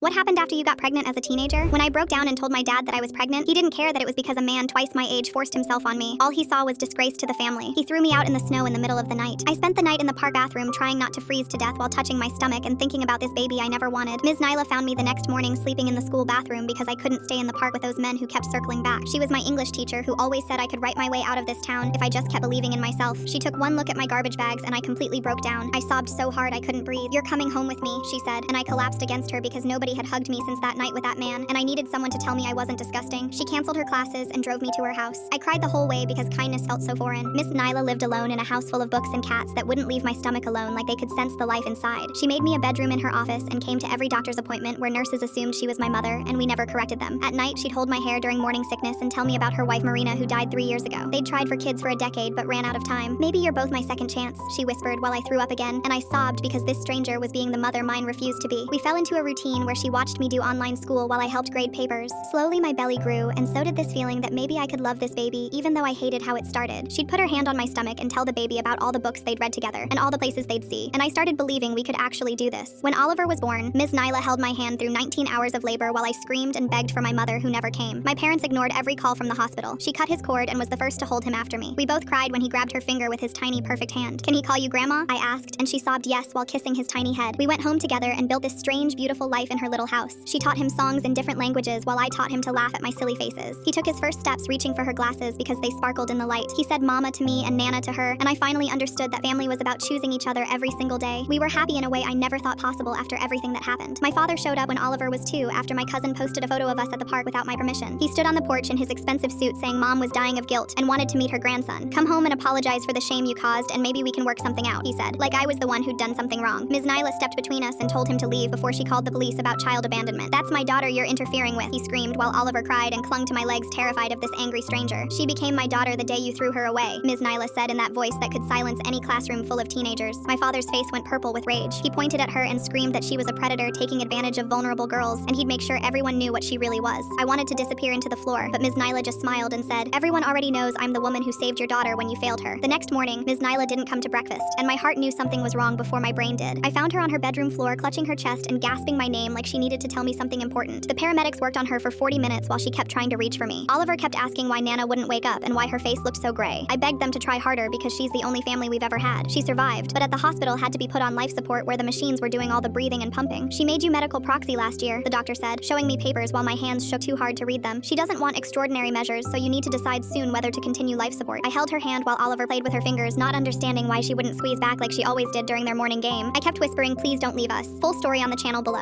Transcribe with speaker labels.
Speaker 1: What happened after you got pregnant as a teenager? When I broke down and told my dad that I was pregnant, he didn't care that it was because a man twice my age forced himself on me. All he saw was disgrace to the family. He threw me out in the snow in the middle of the night. I spent the night in the park bathroom trying not to freeze to death while touching my stomach and thinking about this baby I never wanted. Ms. Nyla found me the next morning sleeping in the school bathroom because I couldn't stay in the park with those men who kept circling back. She was my English teacher who always said I could write my way out of this town if I just kept believing in myself. She took one look at my garbage bags and I completely broke down. I sobbed so hard I couldn't breathe. "You're coming home with me," she said, and I collapsed against her because nobody had hugged me since that night with that man, and I needed someone to tell me I wasn't disgusting. She canceled her classes and drove me to her house. I cried the whole way because kindness felt so foreign. Miss Nyla lived alone in a house full of books and cats that wouldn't leave my stomach alone, like they could sense the life inside. She made me a bedroom in her office and came to every doctor's appointment where nurses assumed she was my mother, and we never corrected them. At night, she'd hold my hair during morning sickness and tell me about her wife Marina, who died 3 years ago. They'd tried for kids for a decade but ran out of time. "Maybe you're both my second chance," she whispered while I threw up again, and I sobbed because this stranger was being the mother mine refused to be. We fell into a routine where she watched me do online school while I helped grade papers. Slowly my belly grew, and so did this feeling that maybe I could love this baby even though I hated how it started. She'd put her hand on my stomach and tell the baby about all the books they'd read together and all the places they'd see, and I started believing we could actually do this. When Oliver was born, Ms. Nyla held my hand through 19 hours of labor while I screamed and begged for my mother who never came. My parents ignored every call from the hospital. She cut his cord and was the first to hold him after me. We both cried when he grabbed her finger with his tiny perfect hand. "Can he call you Grandma?" I asked, and she sobbed yes while kissing his tiny head. We went home together and built this strange, beautiful life in her little house. She taught him songs in different languages while I taught him to laugh at my silly faces. He took his first steps reaching for her glasses because they sparkled in the light. He said mama to me and nana to her, and I finally understood that family was about choosing each other every single day. We were happy in a way I never thought possible after everything that happened. My father showed up when Oliver was 2 after my cousin posted a photo of us at the park without my permission. He stood on the porch in his expensive suit saying mom was dying of guilt and wanted to meet her grandson. "Come home and apologize for the shame you caused, and maybe we can work something out," he said, like I was the one who'd done something wrong. Ms. Nyla stepped between us and told him to leave before she called the police about child abandonment. "That's my daughter you're interfering with," he screamed while Oliver cried and clung to my legs terrified of this angry stranger. "She became my daughter the day you threw her away," Ms. Nyla said in that voice that could silence any classroom full of teenagers. My father's face went purple with rage. He pointed at her and screamed that she was a predator taking advantage of vulnerable girls, and he'd make sure everyone knew what she really was. I wanted to disappear into the floor, but Ms. Nyla just smiled and said, "Everyone already knows I'm the woman who saved your daughter when you failed her." The next morning, Ms. Nyla didn't come to breakfast, and my heart knew something was wrong before my brain did. I found her on her bedroom floor clutching her chest and gasping my name like she needed to tell me something important. The paramedics worked on her for 40 minutes while she kept trying to reach for me. Oliver kept asking why Nana wouldn't wake up and why her face looked so gray. I begged them to try harder because she's the only family we've ever had. She survived, but at the hospital had to be put on life support where the machines were doing all the breathing and pumping. "She made you medical proxy last year," the doctor said, showing me papers while my hands shook too hard to read them. "She doesn't want extraordinary measures, so you need to decide soon whether to continue life support." I held her hand while Oliver played with her fingers, not understanding why she wouldn't squeeze back like she always did during their morning game. I kept whispering, "Please don't leave us." Full story on the channel below.